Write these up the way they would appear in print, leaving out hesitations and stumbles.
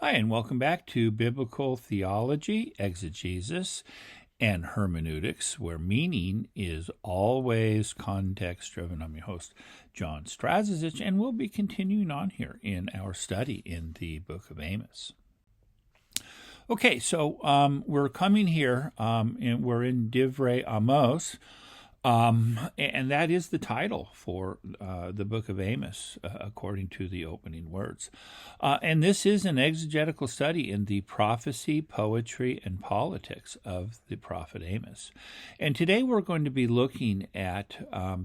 Hi, and welcome back to Biblical Theology, Exegesis, and Hermeneutics, where meaning is always context-driven. I'm your host, John Strazicich, and we'll be continuing on here in our study in the book of Amos. Okay, so we're coming here, and we're in Divrei Amos, and that is the title for the book of Amos, according to the opening words. And this is an exegetical study in the prophecy, poetry, and politics of the prophet Amos. And today we're going to be looking at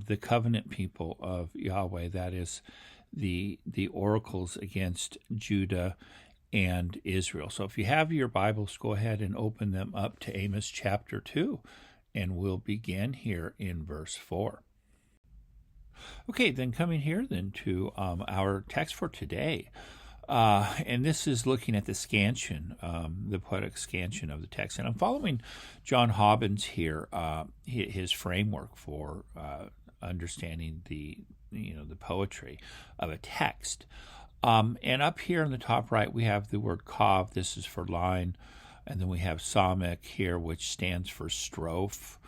the covenant people of Yahweh, that is, the oracles against Judah and Israel. So if you have your Bibles, go ahead and open them up to Amos chapter 2. And we'll begin here in verse 4. Okay, then coming here then to our text for today. And this is looking at the scansion, the poetic scansion of the text. And I'm following John Hobbins here, his framework for understanding the poetry of a text. And up here in the top right, we have the word kav. This is for line. And then we have samek here, which stands for strophe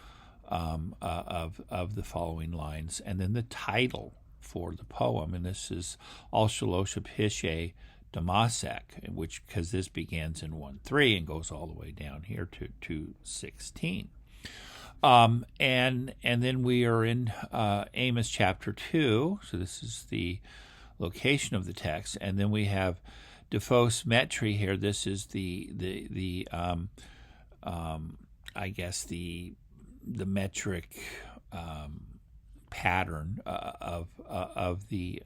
of the following lines. And then the title for the poem, and this is Al Shalosh Pishe Damasek, which because this begins in 1:3 and goes all the way down here to 2:16. And then we are in Amos chapter 2. So this is the location of the text, and then we have Defos metri here. This is the metric pattern of the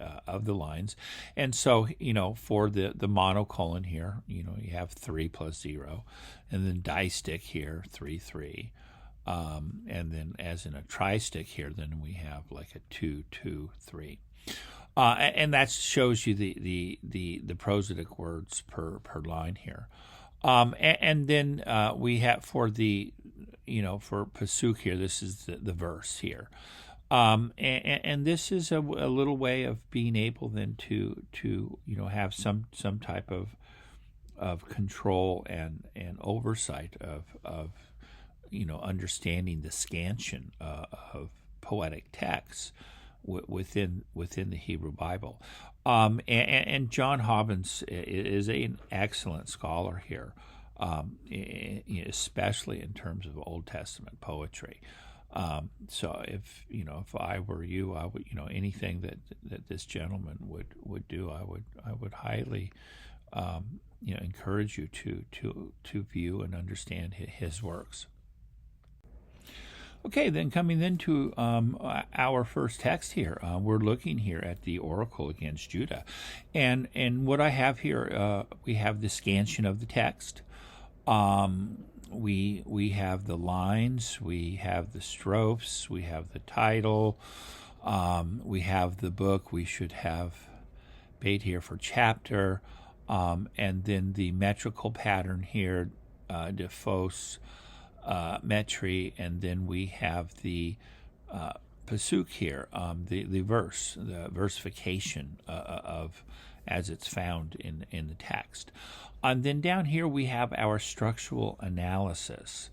lines, and so for the monocolon here, you have 3 plus 0, and then distic here 3 3, and then as in a tristic here, then we have like a 2 2 3. And that shows you the prosodic words per line here, and then we have for pasuk here. This is the verse here, and this is a little way of being able then to have some type of control and oversight of understanding the scansion of poetic texts within the Hebrew Bible. And John Hobbins is an excellent scholar here, especially in terms of Old Testament poetry. So if I were you, I would anything that this gentleman would do, I would highly encourage you to view and understand his works. Okay, then coming into our first text here, we're looking here at the oracle against Judah, and what I have here, we have the scansion of the text. We have the lines, we have the strophes, we have the title, we have the book. We should have bait here for chapter, and then the metrical pattern here, defos metri, and then we have the pasuk here, the verse, the versification of as it's found in the text. And then down here we have our structural analysis,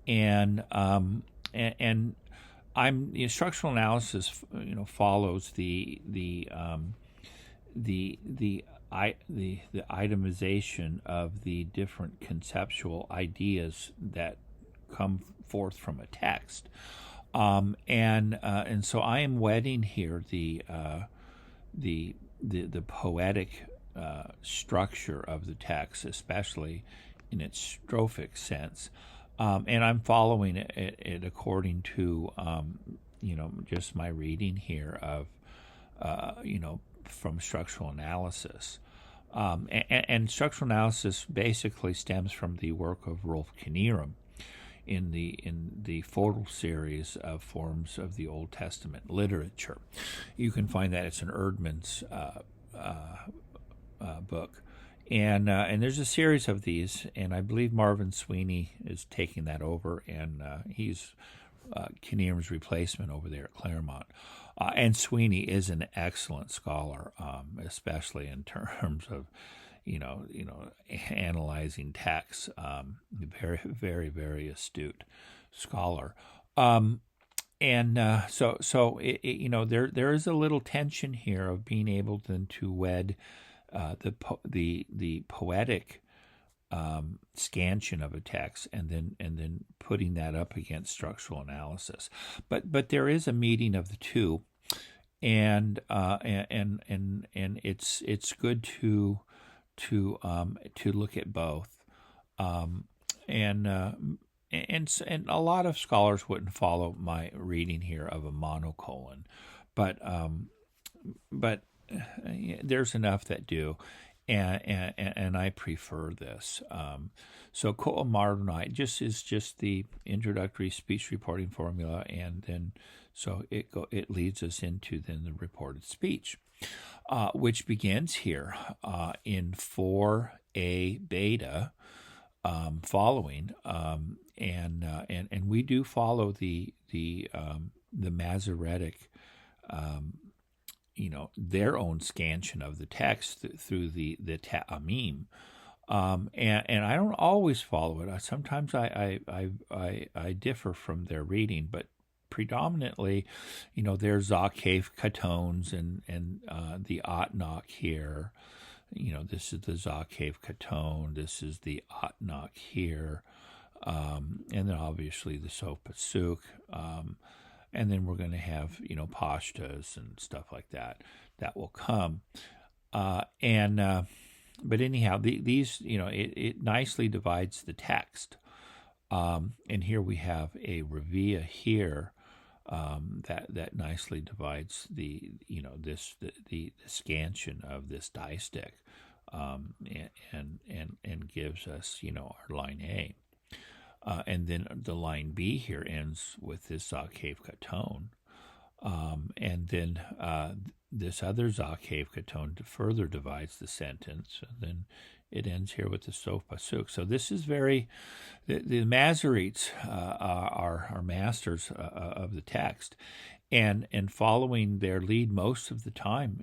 and structural analysis follows the itemization of the different conceptual ideas that come forth from a text, and so I am wedding here the poetic structure of the text, especially in its strophic sense, and I'm following it according to just my reading here of from structural analysis. And structural analysis basically stems from the work of Rolf Knierim in the Photo series of forms of the Old Testament literature. You can find that it's an Erdman's book, and there's a series of these, and I believe Marvin Sweeney is taking that over, and he's Knierim's replacement over there at Claremont. And Sweeney is an excellent scholar, especially in terms of analyzing texts. Very, very, very astute scholar. There is a little tension here of being able then to wed the poetic scansion of a text and then putting that up against structural analysis. But there is a meeting of the two, and it's good to look at both. And a lot of scholars wouldn't follow my reading here of a monocolon, but there's enough that do, and I prefer this. So Ko'omaronai is just the introductory speech reporting formula, and then so it leads us into then the reported speech, which begins here in 4a beta. Following, and we do follow the Masoretic, their own scansion of the text through the Ta'amim, and I don't always follow it. Sometimes I differ from their reading, but predominantly, there's Zakef Katones and the Atnach here. This is the Zakef Katon, this is the Atnach here, and then obviously the Sof Pasuk, and then we're going to have, pashtas and stuff like that will come. But anyhow, these, it nicely divides the text. And here we have a revia here, that nicely divides the scansion of this distic, and gives us our line A, and then the line B here ends with this Zakef Katon, and then this other Zakef Katon further divides the sentence, and then it ends here with the Sof Pasuk. So this is the Masoretes are masters of the text, and following their lead most of the time,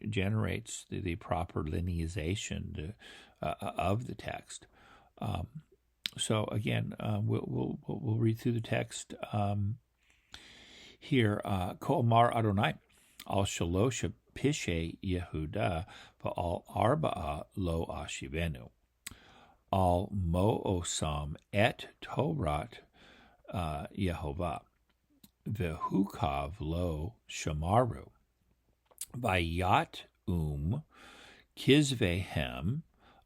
generates the proper linealization of the text. So again, we'll read through the text here. Ko'omar Adonai al Shalosha Pishe Yehuda va'al Arba'a lo ashivenu al mo'osam et Torah Yehovah vehukav lo shamaru vayat kizvehem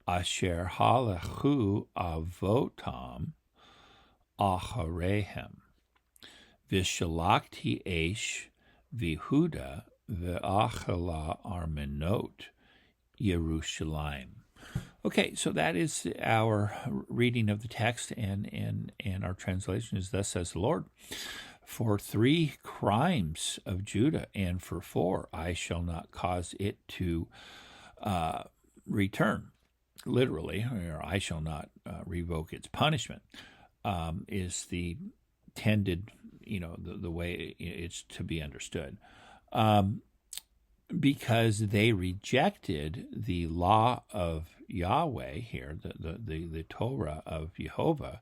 asher halachu avotam acharehem vishalakti esh vihuda ve'achala armenot Yerushalayim. Okay, so that is our reading of the text, and our translation is, "Thus says the Lord, for 3 crimes of Judah, and for 4 I shall not cause it to return." Literally, or I shall not revoke its punishment, is the tended, the way it's to be understood. Because they rejected the law of Yahweh here, the Torah of Jehovah,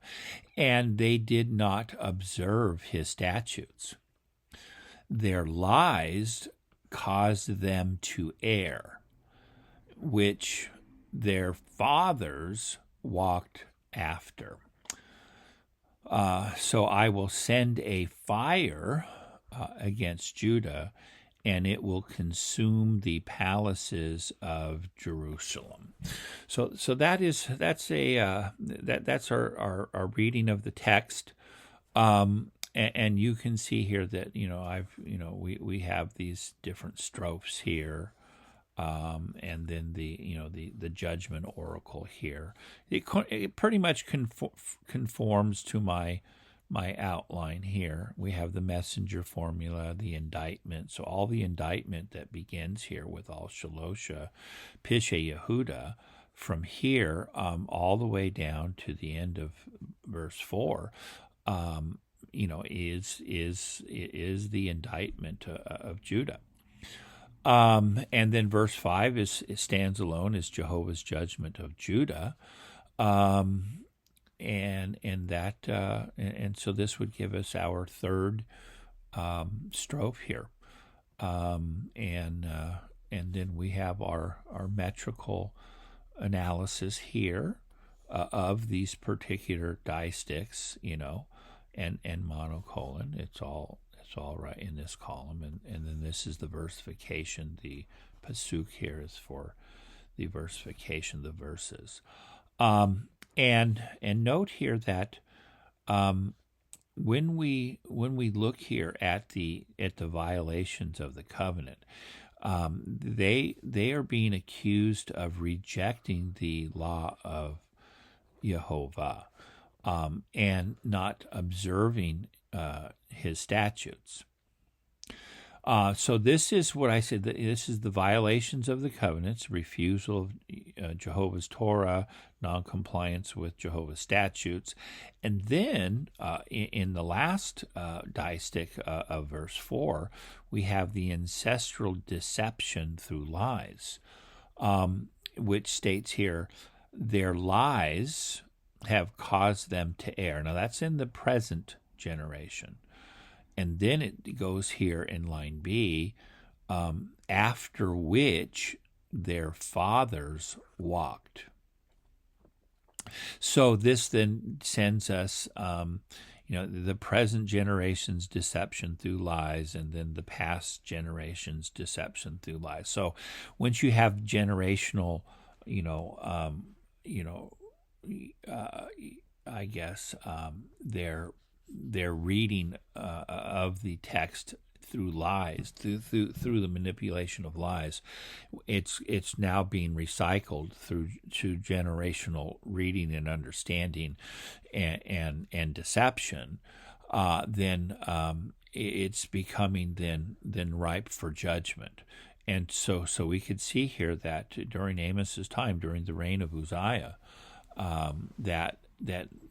and they did not observe his statutes. Their lies caused them to err, which their fathers walked after. So I will send a fire against Judah, and it will consume the palaces of Jerusalem. So that's our reading of the text, and you can see here that we have these different strophes here, and then the judgment oracle here. It pretty much conforms to my outline here. We have the messenger formula, the indictment. So all the indictment that begins here with Al Shalosha Pishe Yehuda, from here all the way down to the end of verse 4, is the indictment of Judah. And then verse 5 it stands alone as Jehovah's judgment of Judah. And so this would give us our third strophe here. And then we have our metrical analysis here of these particular distichs, and monocolon. It's all right in this column, and then this is the versification. The pasuk here is for the versification, the verses. And note here that when we look here at the violations of the covenant, they are being accused of rejecting the law of Jehovah, and not observing his statutes. So this is what I said. This is the violations of the covenants, refusal of Jehovah's Torah, noncompliance with Jehovah's statutes. And then in the last distich of verse 4, we have the ancestral deception through lies, which states here, their lies have caused them to err. Now that's in the present generation. And then it goes here in line B, after which their fathers walked. So this then sends us, the present generation's deception through lies, and then the past generation's deception through lies. So once you have generational, I guess their reading of the text through lies, through the manipulation of lies, it's now being recycled through to generational reading and understanding and deception. Then it's becoming then ripe for judgment. And so we could see here that during Amos's time, during the reign of Uzziah, that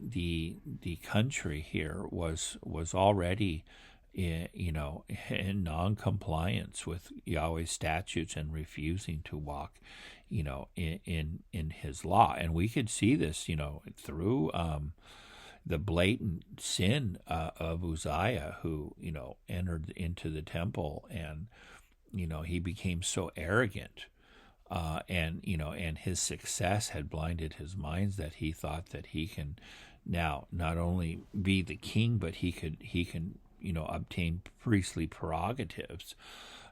the country here was already in non-compliance with Yahweh's statutes and refusing to walk in his law. And we could see this through the blatant sin of Uzziah, who entered into the temple, and he became so arrogant. And his success had blinded his minds that he thought that he can now not only be the king, but he can obtain priestly prerogatives,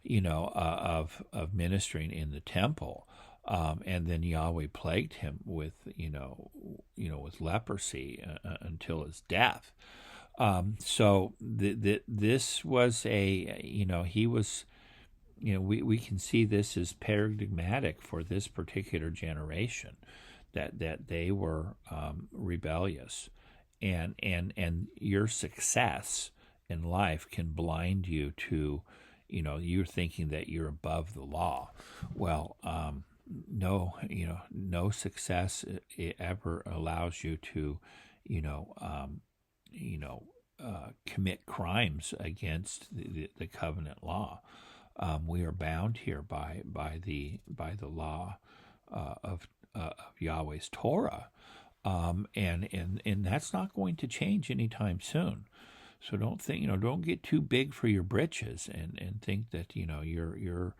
of ministering in the temple. And then Yahweh plagued him with with leprosy until his death. So this was he was. We can see this as paradigmatic for this particular generation, that they were rebellious, and your success in life can blind you to, you're thinking that you're above the law. Well, no success ever allows you to, commit crimes against the covenant law. We are bound here by the law of Yahweh's Torah, and that's not going to change anytime soon. So don't think don't get too big for your britches and think that you're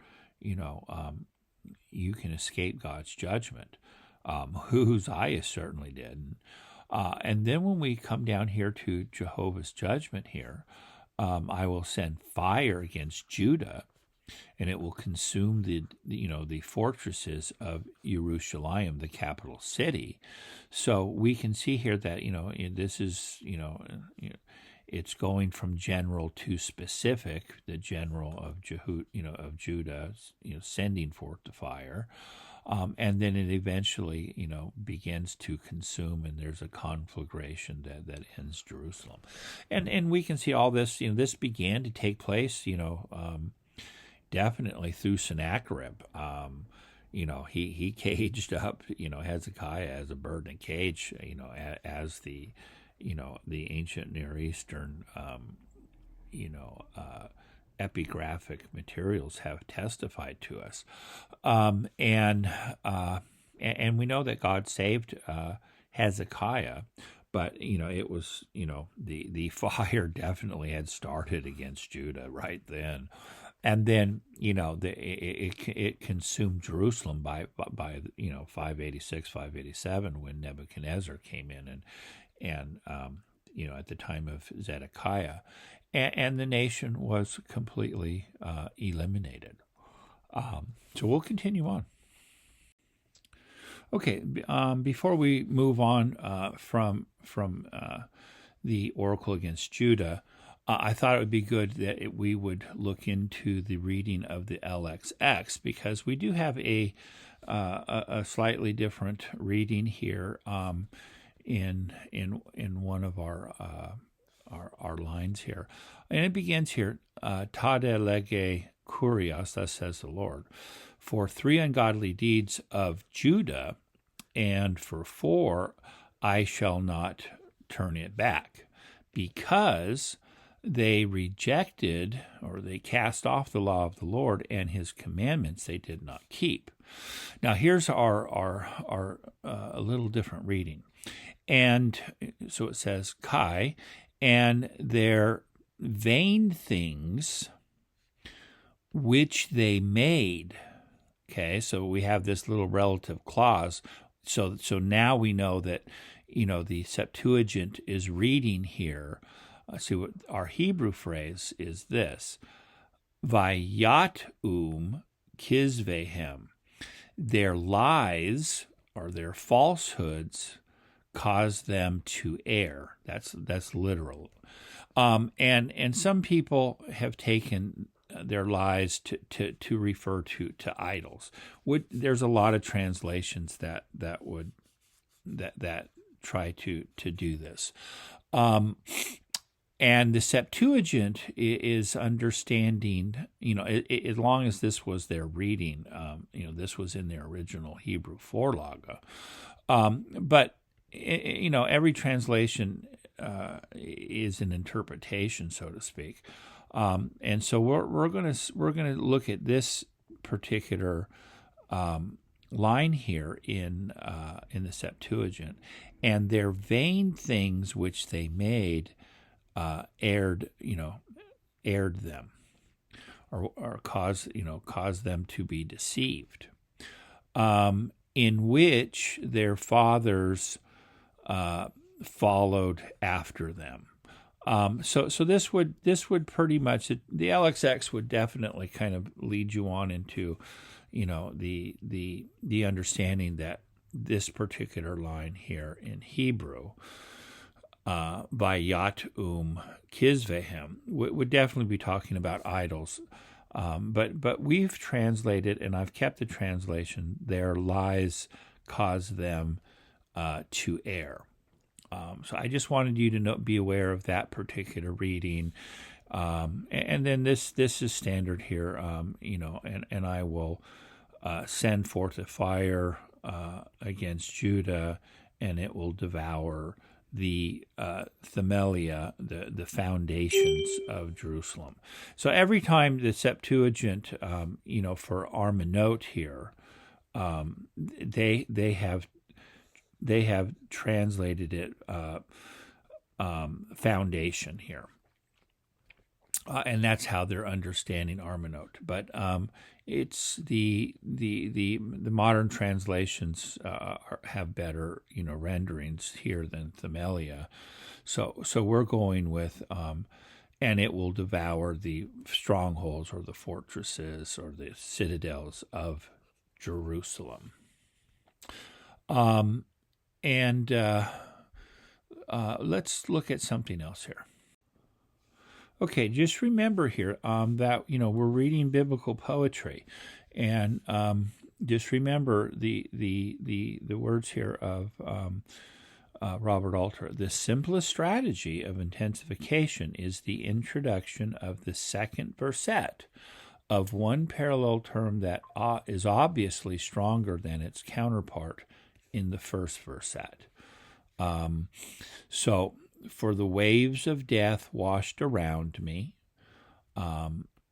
you can escape God's judgment. Uzziah certainly did, and then when we come down here to Jehovah's judgment here, I will send fire against Judah, and it will consume the fortresses of Jerusalem, the capital city. So we can see here that this is it's going from general to specific. The general of Judah, sending forth the fire, and then it eventually begins to consume, and there's a conflagration that ends Jerusalem, and we can see all this. This began to take place. Definitely through Sennacherib. He caged up, Hezekiah as a bird in a cage, as the ancient Near Eastern, epigraphic materials have testified to us. And we know that God saved Hezekiah, but it was the fire definitely had started against Judah right then, and then it consumed Jerusalem by 586, 587 when Nebuchadnezzar came in and at the time of Zedekiah, and the nation was completely eliminated. So we'll continue on. Okay, before we move on from the oracle against Judah, I thought it would be good that we would look into the reading of the LXX, because we do have a slightly different reading here in one of our lines here, and it begins here, Tade lege kurios, thus says the Lord, for 3 ungodly deeds of Judah, and for 4 I shall not turn it back, because they rejected, or they cast off the law of the Lord, and his commandments they did not keep. Now here's our a little different reading. And so it says, Kai, and their vain things which they made. Okay, so we have this little relative clause. So now we know that, the Septuagint is reading here. See, what our Hebrew phrase is this: Vayatum kizvehem. Their lies, or their falsehoods, cause them to err. That's literal. And some people have taken their lies to refer to idols. There's a lot of translations that try to do this. And the Septuagint is understanding, as long as this was their reading, this was in their original Hebrew Vorlage. But every translation is an interpretation, so to speak. And so we're gonna look at this particular line here in the Septuagint, and their vain things which they made erred them, or caused them to be deceived, in which their fathers followed after them. So this would pretty much, the LXX would definitely kind of lead you on into, the understanding that this particular line here in Hebrew, by Yatum Kizvehem, would definitely be talking about idols. But we've translated, and I've kept the translation, their lies cause them to err. So I just wanted you to be aware of that particular reading. And then this is standard here, and I will send forth a fire against Judah, and it will devour the Themelia, the foundations of Jerusalem. So every time the Septuagint, for Armenote here, they have translated it foundation here, and that's how they're understanding Armenote. But it's the modern translations have better renderings here than Themelia. So we're going with and it will devour the strongholds, or the fortresses, or the citadels of Jerusalem. And let's look at something else here. Okay, just remember here that we're reading biblical poetry, and just remember the words here of Robert Alter. The simplest strategy of intensification is the introduction of the second verset of one parallel term that is obviously stronger than its counterpart in the first verset. So, for the waves of death washed around me,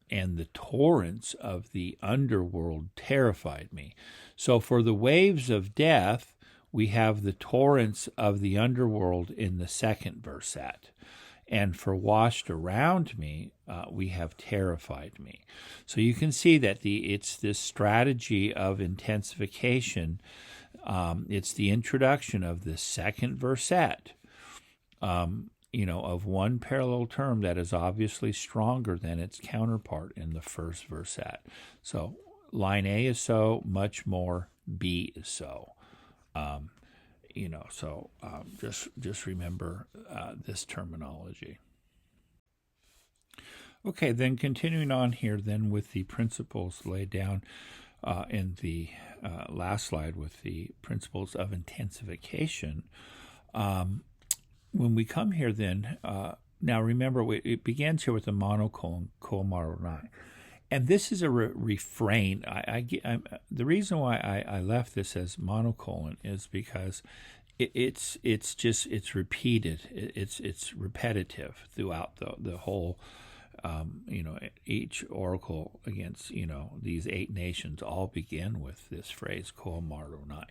and the torrents of the underworld terrified me. So for the waves of death, we have the torrents of the underworld in the second verset. And for washed around me, we have terrified me. So you can see that it's this strategy of intensification. It's the introduction of the second verset, of one parallel term that is obviously stronger than its counterpart in the first verset. So line A is so, much more B is so. Just remember this terminology. Okay, then continuing on here then with the principles laid down in the last slide with the principles of intensification. When we come here then, now remember it begins here with a monocolon, kol maronai. And this is a refrain. The reason why I left this as monocolon is because it's repeated. It's repetitive throughout the whole. Each oracle against these 8 nations all begin with this phrase kol maronai.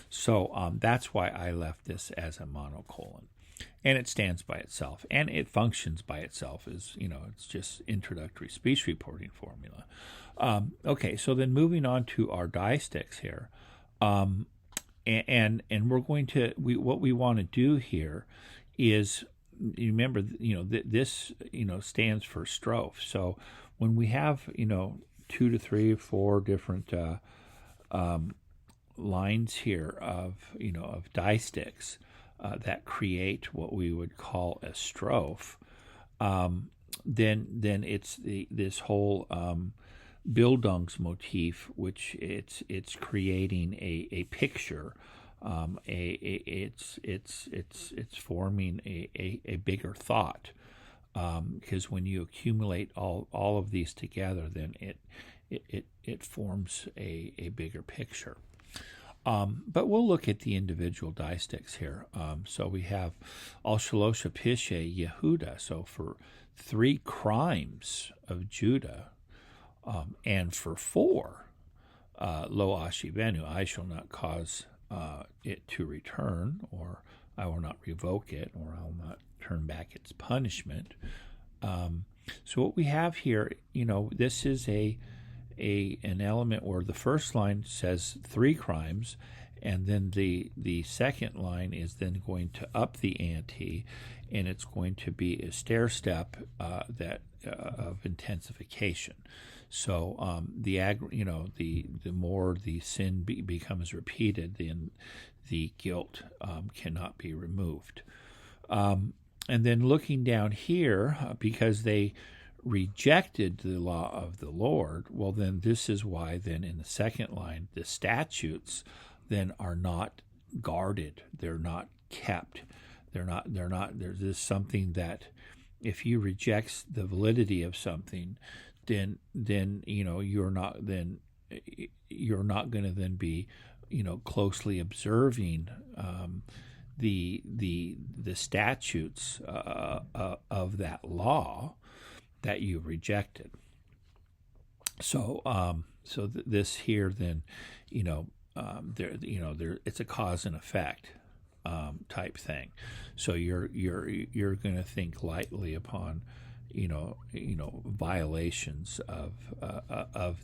So that's why I left this as a monocolon. And it stands by itself, and it functions by itself as, it's just introductory speech reporting formula. Okay, so then moving on to our diesticks here. And we're going to, what we want to do here is, remember, this, stands for strophe. So when we have, 2 to 3 or 4 different lines here of diesticks, that create what we would call a strophe, then it's this whole Bildungsmotif, which it's creating a picture. It's forming a bigger thought, because when you accumulate all of these together, then it forms a bigger picture. But we'll look at the individual diesticks here. So we have Al Shalosha Pishe Yehuda, so for 3 crimes of Judah, and for 4, Lo Ashivenu, I shall not cause it to return, or I will not revoke it, or I will not turn back its punishment. So what we have here, this is an element where the first line says 3 crimes, and then the second line is then going to up the ante, and it's going to be a stair step of intensification. So the more the sin becomes repeated, then the guilt cannot be removed. And then looking down here, because they rejected the law of the Lord, well, then this is why then in the second line, the statutes then are not guarded. They're not kept. There's this something that if you reject the validity of something, then you're not going to then be closely observing the statutes of that law that you rejected. So this here then it's a cause and effect type thing. So you're going to think lightly upon violations of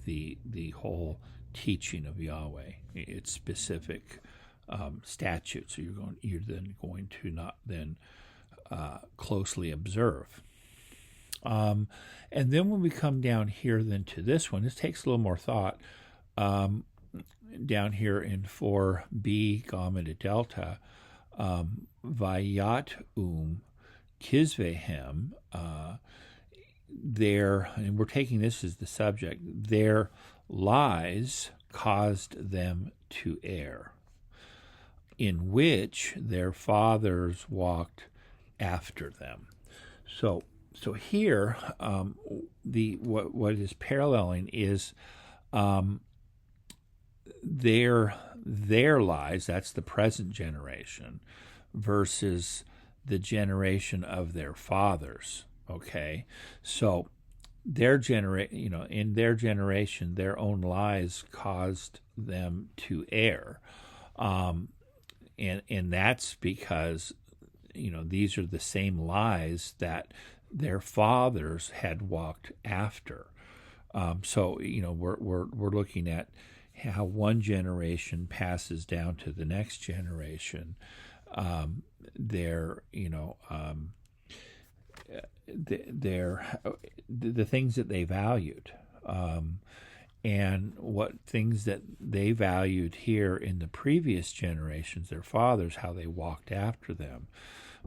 the whole teaching of Yahweh, its specific statutes. So you're then going to not then closely observe. And then when we come down here then to this one, this takes a little more thought. Down here in 4b gamma to delta, vayat kizvehem, and we're taking this as the subject, their lies caused them to err, in which their fathers walked after them. So here, what is paralleling is their lies, that's the present generation, versus the generation of their fathers. Okay, so in their generation, their own lies caused them to err, and that's because these are the same lies that their fathers had walked after. So we're looking at how one generation passes down to the next generation. Their the things that they valued, and what things that they valued here in the previous generations, their fathers, how they walked after them.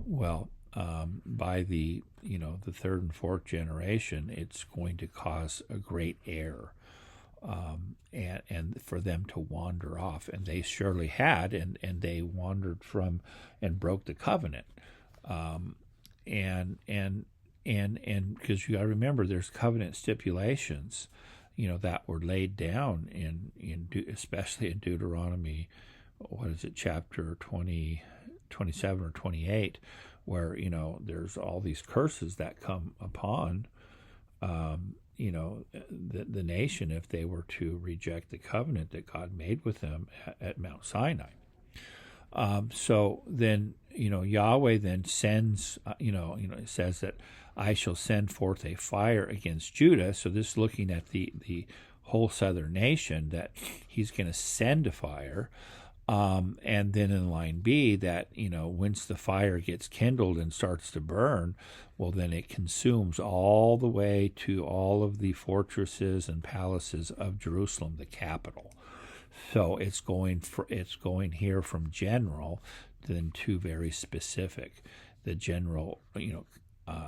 Well, by the third and fourth generation, it's going to cause a great error, and for them to wander off, and they surely had, and they wandered from and broke the covenant, and because you got to remember, there's covenant stipulations, that were laid down especially in Deuteronomy, what is it, chapter 27 or 28, where there's all these curses that come upon the nation if they were to reject the covenant that God made with them at Mount Sinai. So then Yahweh then sends it says that I shall send forth a fire against Judah. So this is looking at the whole southern nation, that he's going to send a fire. And then in line B, that once the fire gets kindled and starts to burn, well, then it consumes all the way to all of the fortresses and palaces of Jerusalem, the capital. So it's going here from general then to very specific. The general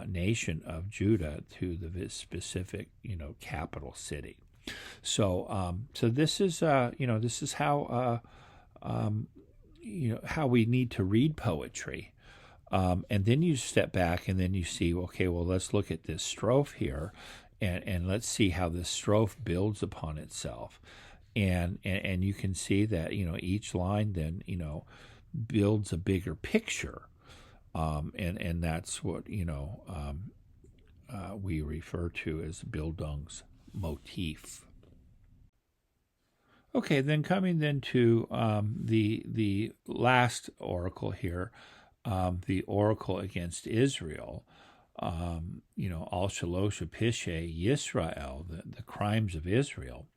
nation of Judah to the specific capital city. So this is this is how how we need to read poetry. And then you step back and then you see, okay, well, let's look at this strophe here, and let's see how this strophe builds upon itself. And you can see that each line then builds a bigger picture, and that's what we refer to as Bildungsmotiv. Okay, then coming then to the last oracle here, the oracle against Israel. Al Shalosh Pishe Yisrael, the crimes of Israel.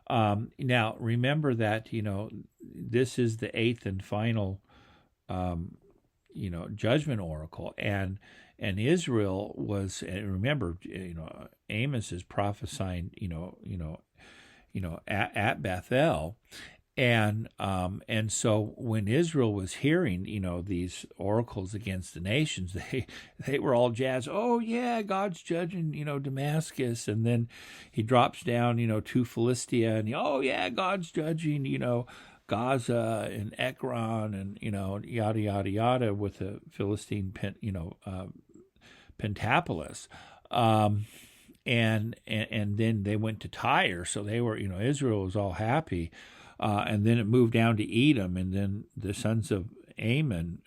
Now, remember that, this is the eighth and final, judgment oracle. And Israel was, and remember, Amos is prophesying, at Bethel. And so when Israel was hearing, these oracles against the nations, they were all jazzed. Oh yeah, God's judging, Damascus, and then he drops down, to Philistia, and oh yeah, God's judging, Gaza and Ekron, and yada yada yada with the Philistine, Pentapolis. And then they went to Tyre, so they were, Israel was all happy. And then it moved down to Edom, and then the sons of Ammon,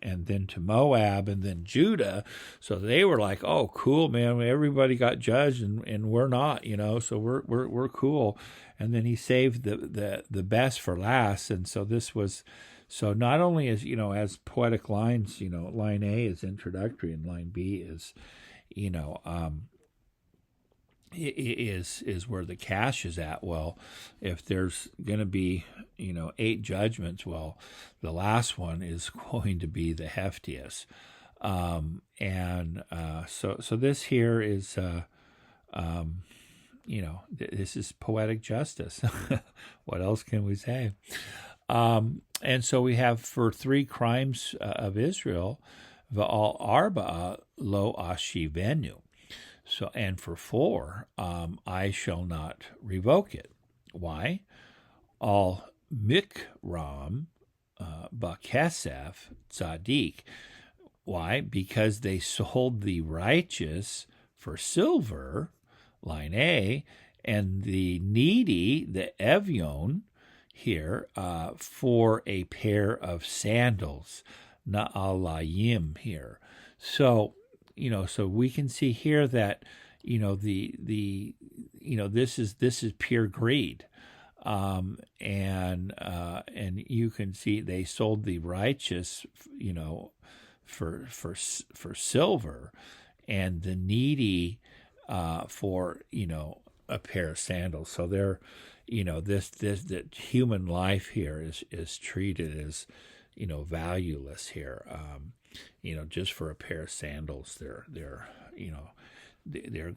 and then to Moab, and then Judah. So they were like, "Oh, cool, man! Everybody got judged, and we're not, So we're cool." And then he saved the best for last. And so this was, so not only as poetic lines, line A is introductory, and line B is, is where the cash is at. Well, if there's going to be 8 judgments, well, the last one is going to be the heftiest. So this here is this is poetic justice. What else can we say? And so we have, for 3 crimes of Israel, va'al arba'a lo ashivenu. So, and for 4, I shall not revoke it. Why? Al mikram bakesef tzaddik. Why? Because they sold the righteous for silver, line A, and the needy, the evion here, for a pair of sandals, na'alayim here. So, so we can see here that, this is pure greed. And you can see they sold the righteous, for silver, and the needy for a pair of sandals. So they're, this that human life here is treated as valueless here. Just for a pair of sandals, they're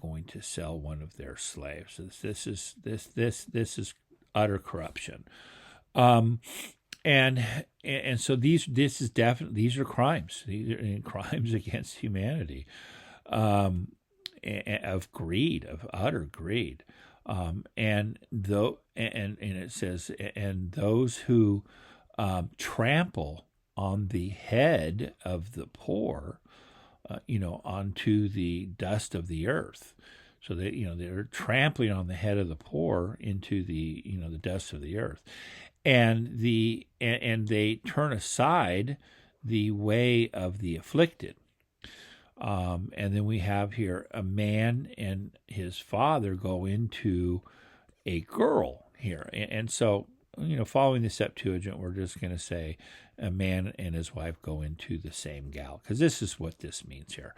going to sell one of their slaves. This is utter corruption. And so these are crimes. These are crimes against humanity, of greed, of utter greed. And it says, and those who trample on the head of the poor, onto the dust of the earth. So they're trampling on the head of the poor into the the dust of the earth, and they turn aside the way of the afflicted. And then we have here a man and his father go into a girl here, and so following the Septuagint, we're just going to say a man and his wife go into the same gal, because this is what this means here.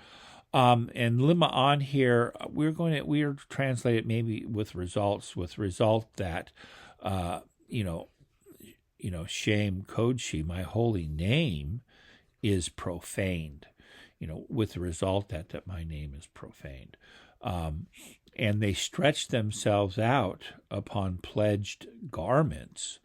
And lima on here, we're translate it maybe with result that, shame kodshi, my holy name, is profaned. With the result that my name is profaned. And they stretch themselves out upon pledged garments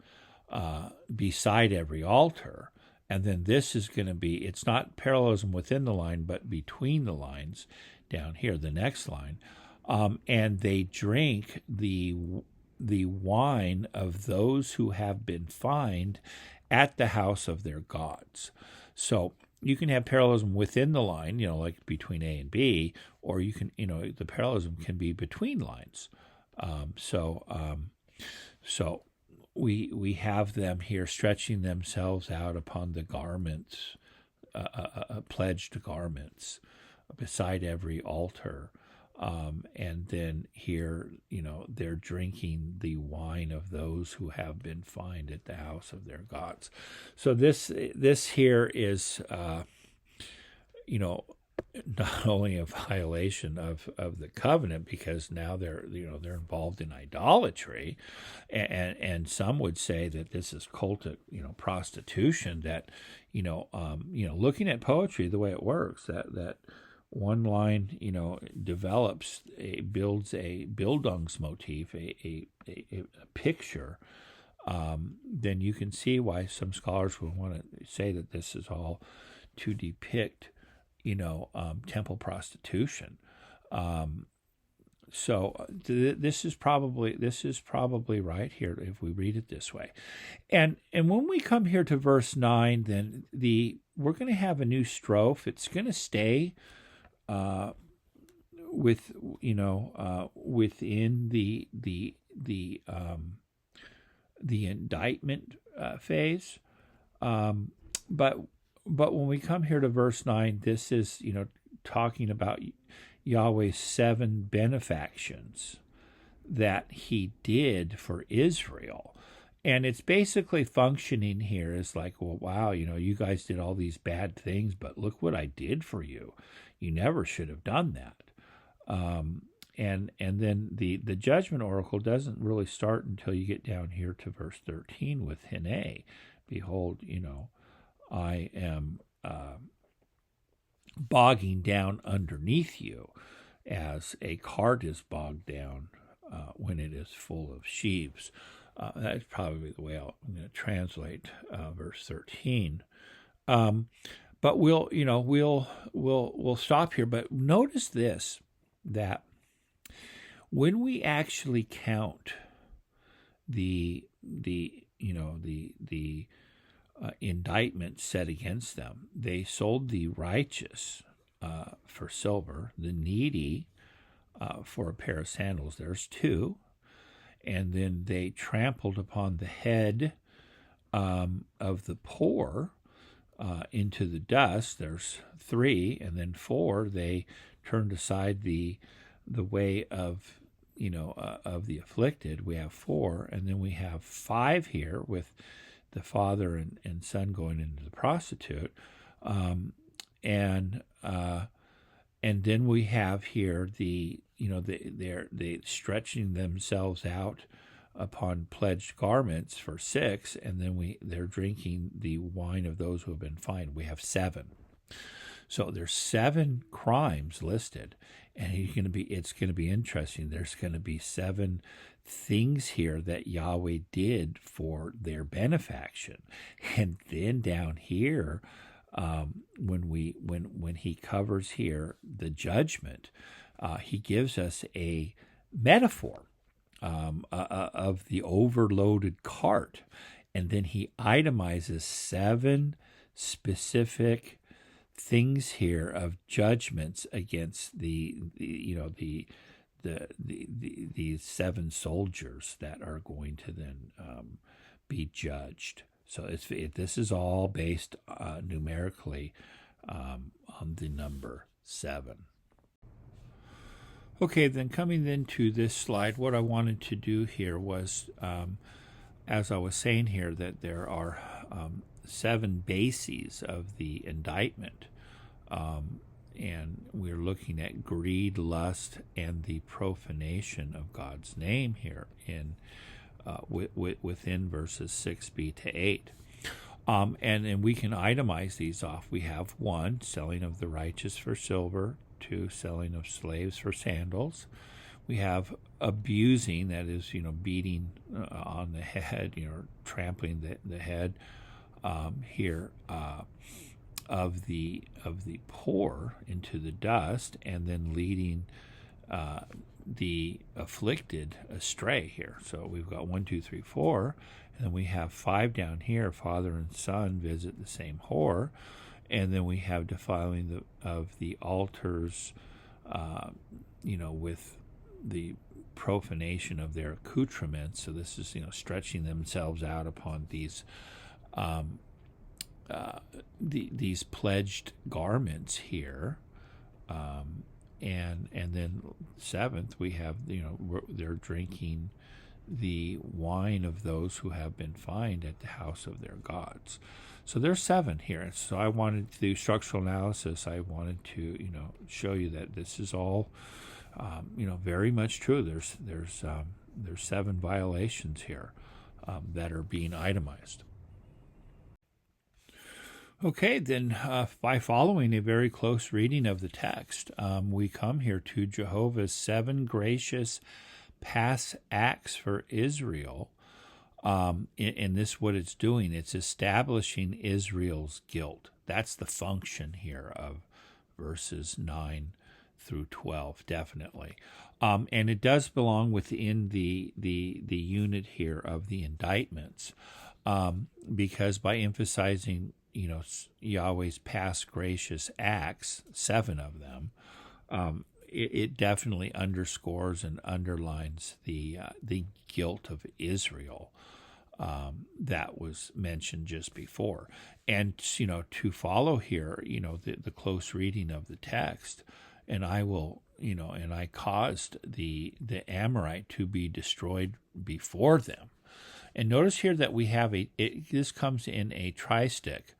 beside every altar. And then this is going to be, it's not parallelism within the line, but between the lines down here, the next line. And they drink the wine of those who have been fined at the house of their gods. So you can have parallelism within the line, like between A and B, or you can, the parallelism can be between lines. So we have them here stretching themselves out upon the garments, pledged garments, beside every altar. And then here, they're drinking the wine of those who have been fined at the house of their gods. So this here is, not only a violation of the covenant, because now they're involved in idolatry, and some would say that this is cultic, prostitution. That looking at poetry, the way it works, that one line, builds a Bildungsmotif, a picture, then you can see why some scholars would want to say that this is all to depict, temple prostitution. So this is probably right here if we read it this way. And when we come here to verse 9, then we're going to have a new strophe. It's going to stay within the indictment phase, but when we come here to verse 9, this is talking about Yahweh's 7 benefactions that he did for Israel. And it's basically functioning here as like, well, wow, you guys did all these bad things, but look what I did for you. You never should have done that. And then the judgment oracle doesn't really start until you get down here to verse 13 with Hine. Behold, I am bogging down underneath you as a cart is bogged down when it is full of sheaves. That's probably the way I'm going to translate verse 13. But we'll stop here. But notice this, that when we actually count the indictment set against them, they sold the righteous for silver, the needy for a pair of sandals. There's 2. And then they trampled upon the head of the poor into the dust. There's 3. And then 4, they turned aside the the way of of the afflicted. We have 4, and then we have 5 here with the father and son going into the prostitute, and then we have here they stretching themselves out upon pledged garments for 6, and then they're drinking the wine of those who have been fined. We have 7. So there's 7 crimes listed, and it's going to be interesting. There's going to be 7 things here that Yahweh did for their benefaction, and then down here, when he covers here the judgment, he gives us a metaphor of the overloaded cart, and then he itemizes 7 specific things here of judgments against these 7 soldiers that are going to then be judged. So this is all based numerically on the number 7. Okay, then coming into this slide, what I wanted to do here was, as I was saying here, that there are 7 bases of the indictment, and we're looking at greed, lust, and the profanation of God's name here in within verses 6b to 8. And we can itemize these off. We have 1, selling of the righteous for silver; 2, selling of slaves for sandals. We have abusing, that is, beating on the head, trampling the head here of the poor into the dust, and then leading the afflicted astray here. So we've got 1, 2, 3, 4, and then we have 5 down here. Father and son visit the same whore, and then we have defiling of the altars, with the profanation of their accoutrements. So this is stretching themselves out upon these these pledged garments here. And then 7th, we have they're drinking the wine of those who have been fined at the house of their gods. So there's 7 here. So I wanted to do structural analysis. I wanted to show you that this is all very much true. There's 7 violations here that are being itemized. Okay, then by following a very close reading of the text, we come here to Jehovah's 7 gracious past acts for Israel. And this, what it's doing, it's establishing Israel's guilt. That's the function here of verses 9 through 12, definitely. And it does belong within the unit here of the indictments, because by emphasizing Yahweh's past gracious acts, 7 of them, it definitely underscores and underlines the guilt of Israel that was mentioned just before. And to follow here, the close reading of the text, and I will, and I caused the Amorite to be destroyed before them. And notice here that we have this comes in a tristic,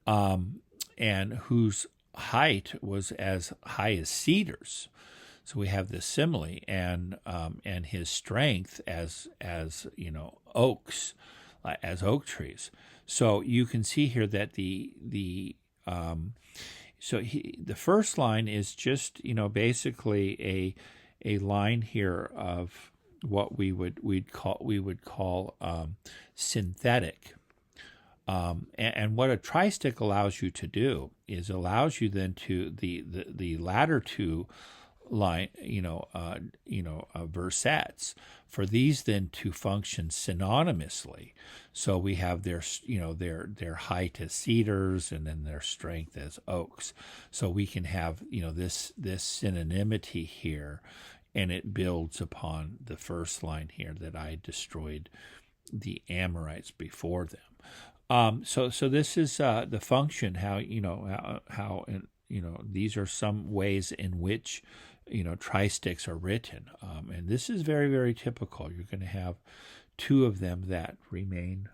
and whose height was as high as cedars. So we have this simile, and his strength as oaks, as oak trees. So you can see here that the first line is just basically a line here of what we would call synthetic. And what a tristic allows you to do is allows you then to the latter 2 line versets, for these then to function synonymously. So we have their height as cedars, and then their strength as oaks. So we can have this synonymity here, and it builds upon the first line here, that I destroyed the Amorites before them. So this is the function, how these are some ways in which tristichs are written. And this is very, very typical. You're going to have two of them that remain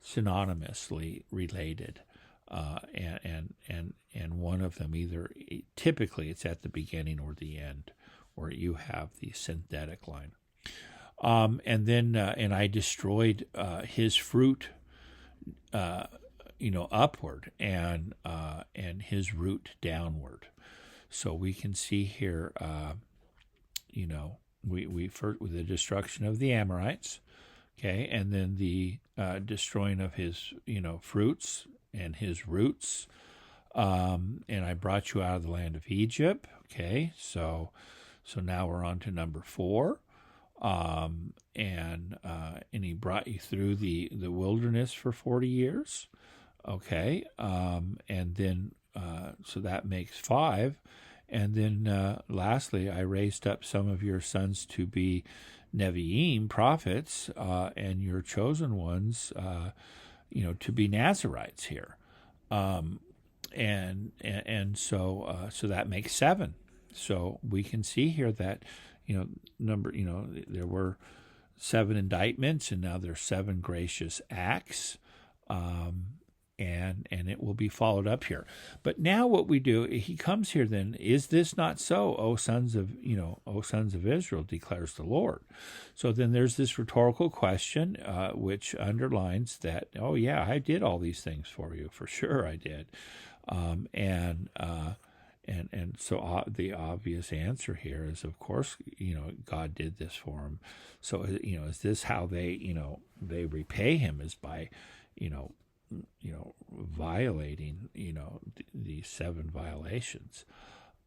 synonymously related. And one of them typically it's at the beginning or the end, where you have the synthetic line. And then I destroyed his fruit, upward, and his root downward. So we can see here, we first with the destruction of the Amorites, okay, and then the destroying of his fruits and his roots. And I brought you out of the land of Egypt. Okay, so now we're on to number 4. And he brought you through the wilderness for 40 years. Okay, and then so that makes 5. And then lastly, I raised up some of your sons to be Nevi'im, prophets, and your chosen ones, to be Nazarites here. And so that makes 7. So we can see here that, there were 7 indictments, and now there's 7 gracious acts. And it will be followed up here. But now what we do, he comes here then, is this not so, O sons of Israel, declares the Lord. So then there's this rhetorical question, which underlines that, oh yeah, I did all these things for you, for sure I did. And so the obvious answer here is, of course, God did this for him. So, is this how they repay him, is by, violating, these 7 violations.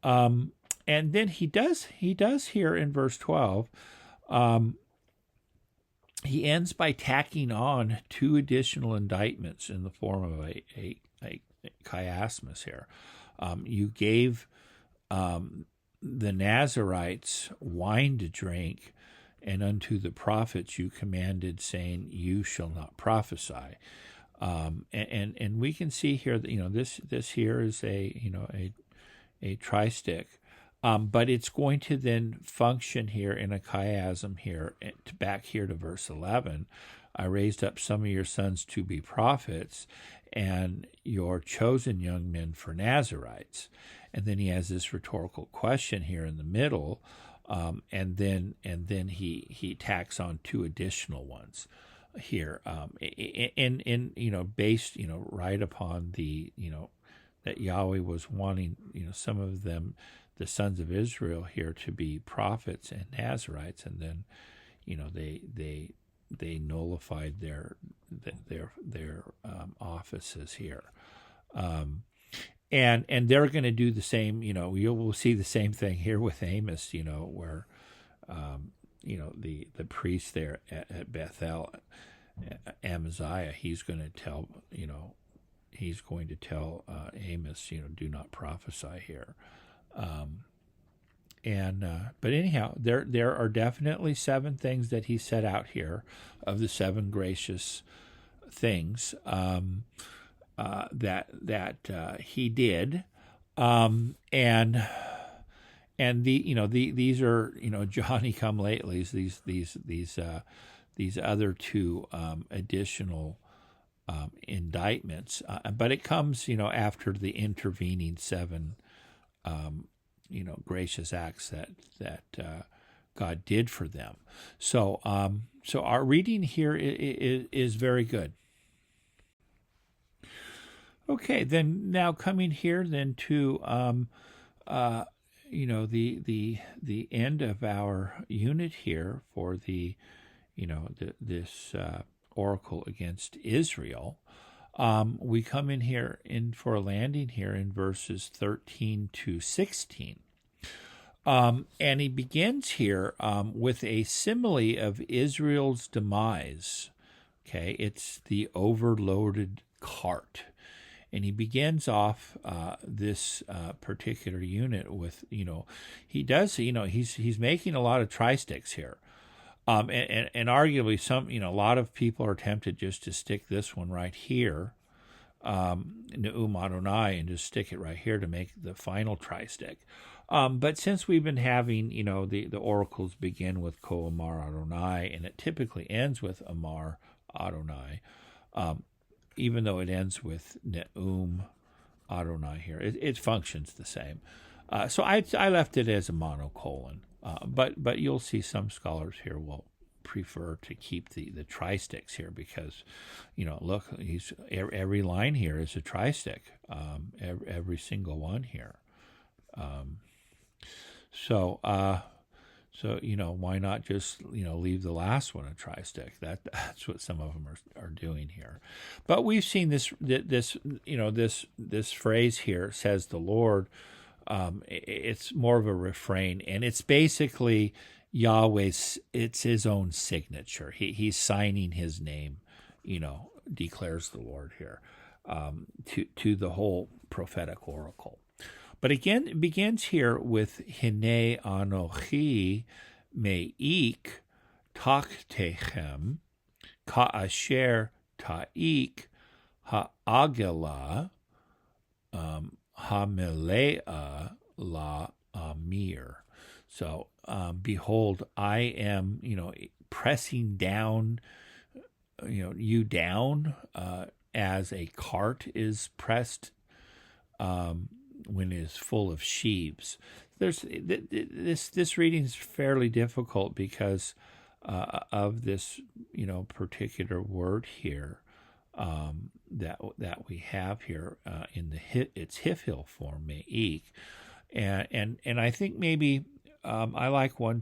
And then he does here in verse 12, he ends by tacking on 2 additional indictments in the form of a chiasmus here. You gave the Nazarites wine to drink, and unto the prophets you commanded, saying, you shall not prophesy. And we can see here that this here is a tristic, but it's going to then function here in a chiasm here. Back here to verse 11, I raised up some of your sons to be prophets, and your chosen young men for Nazarites. And then he has this rhetorical question here in the middle, and then he tacks on 2 additional ones here, based right upon the that Yahweh was wanting some of them, the sons of Israel, here to be prophets and Nazarites, and then they nullified their offices here, and they're going to do the same. You will see the same thing here with Amos, where the priest there at Bethel, Amaziah, he's going to tell Amos, do not prophesy here. But anyhow, there are definitely 7 things that he set out here of the 7 gracious things that he did, and these are Johnny come latelys, these other 2 additional indictments, but it comes after the intervening 7 gracious acts that God did for them. So our reading here is very good. Okay, then now coming here then to the end of our unit here for this oracle against Israel. We come in here for a landing here in verses 13 to 16. And he begins here with a simile of Israel's demise. Okay, it's the overloaded cart. And he begins off this particular unit with, he's making a lot of tristichs here. And arguably a lot of people are tempted just to stick this one right here, Ne'um Adonai, and just stick it right here to make the final tristick. But since we've been having, the oracles begin with Ko Amar Adonai, and it typically ends with Amar Adonai, even though it ends with Ne'um Adonai here, it functions the same. So I left it as a monocolon, but you'll see some scholars here will prefer to keep the tristicks here because, look, every line here is a tristic, every single one here. So why not just leave the last one a tristic? That's what some of them are doing here. But we've seen this phrase here, says the Lord. It's more of a refrain, and it's basically Yahweh's. It's his own signature. He's signing his name. Declares the Lord here to the whole prophetic oracle. But again, it begins here with Hine Anochi Meik Tachtechem Ka'asher Ta'ik Ha'agela Hamelea La Amir. So, behold, I am, pressing down, you down as a cart is pressed when it is full of sheaves. This reading is fairly difficult because of this particular word here that we have here in its Hifil form, me'ik, and I think maybe I like one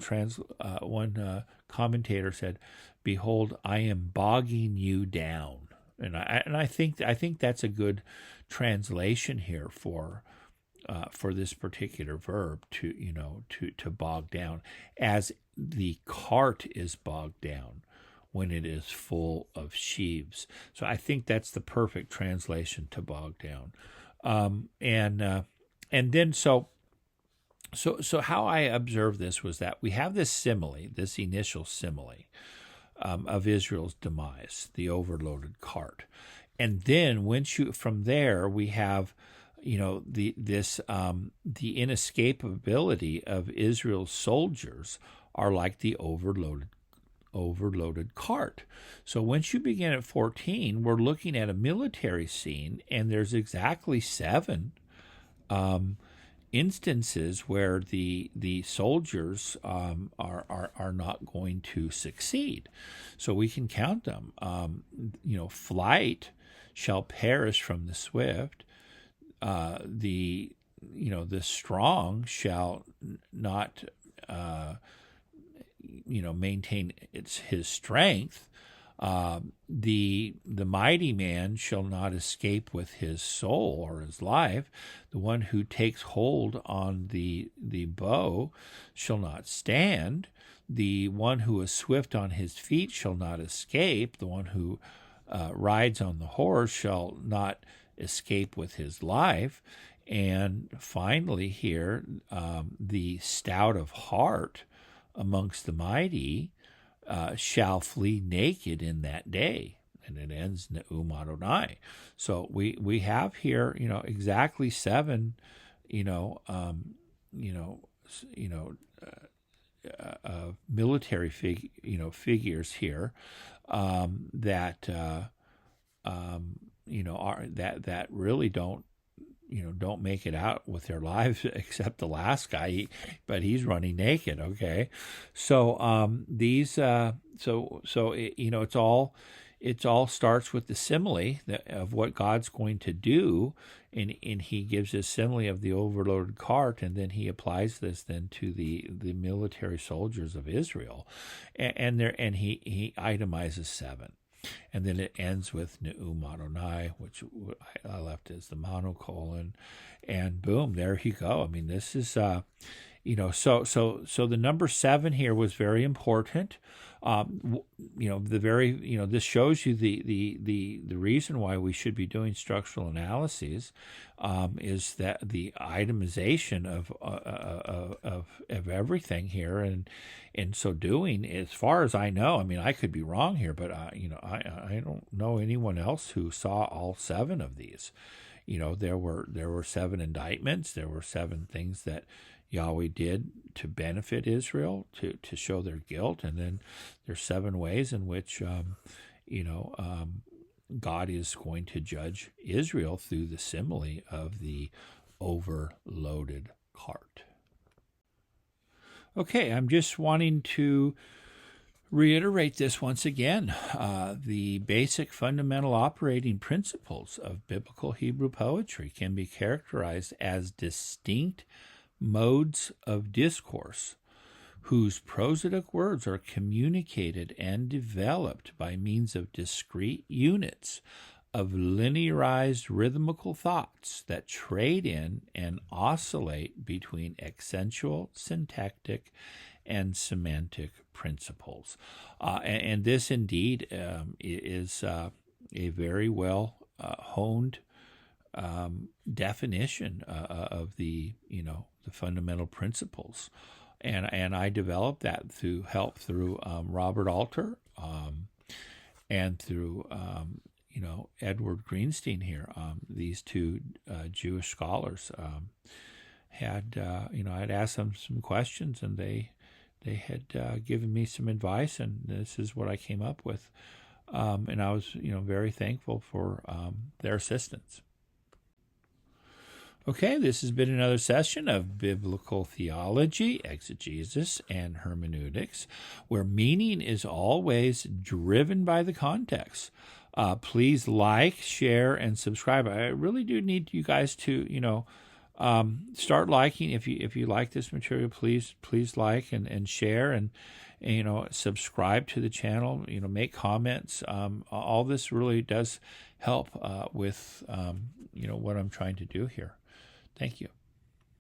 commentator said, "Behold, I am bogging you down," and I think that's a good translation here for this particular verb, to bog down, as the cart is bogged down when it is full of sheaves. So I think that's the perfect translation, to bog down. And then so how I observed this was that we have this simile, this initial simile of Israel's demise, the overloaded cart, and then from there we have the inescapability of Israel's soldiers are like the overloaded cart. So once you begin at 14, we're looking at a military scene, and there's exactly 7 instances where the soldiers are not going to succeed. So we can count them. Flight shall perish from the swift. The strong shall not maintain his strength. The mighty man shall not escape with his soul or his life. The one who takes hold on the bow shall not stand. The one who is swift on his feet shall not escape. The one who rides on the horse shall not escape with his life. And finally here, the stout of heart amongst the mighty shall flee naked in that day. And it ends Ne'um Adonai. So we have here, exactly 7, military figures here that that really don't make it out with their lives, except the last guy, but he's running naked. Okay, so it all starts with the simile of what God's going to do, and he gives a simile of the overloaded cart, and then he applies this then to the military soldiers of Israel, and he itemizes 7. And then it ends with Ne'um Adonai, which I left as the monocolon, and boom, there you go. I mean, this is, so the number 7 here was very important. This shows you the reason why we should be doing structural analyses is that the itemization of everything here, and in so doing, as far as I know, I mean, I could be wrong here, but I don't know anyone else who saw all 7 of these. There were 7 indictments. There were 7 things that Yahweh did to benefit Israel, to show their guilt, and then there's 7 ways in which God is going to judge Israel through the simile of the overloaded cart. Okay, I'm just wanting to reiterate this once again. The basic fundamental operating principles of biblical Hebrew poetry can be characterized as distinct modes of discourse whose prosodic words are communicated and developed by means of discrete units of linearized rhythmical thoughts that trade in and oscillate between accentual, syntactic, and semantic principles. And this indeed is a very well honed definition of the fundamental principles. And I developed that through Robert Alter and through Edward Greenstein here. These 2 Jewish scholars I'd asked them some questions, and they had given me some advice, and this is what I came up with. And I was very thankful for their assistance. Okay, this has been another session of Biblical Theology, Exegesis, and Hermeneutics, where meaning is always driven by the context. Please like, share, and subscribe. I really do need you guys to, start liking. If you like this material, please like and share, and subscribe to the channel. Make comments. All this really does help with what I'm trying to do here. Thank you.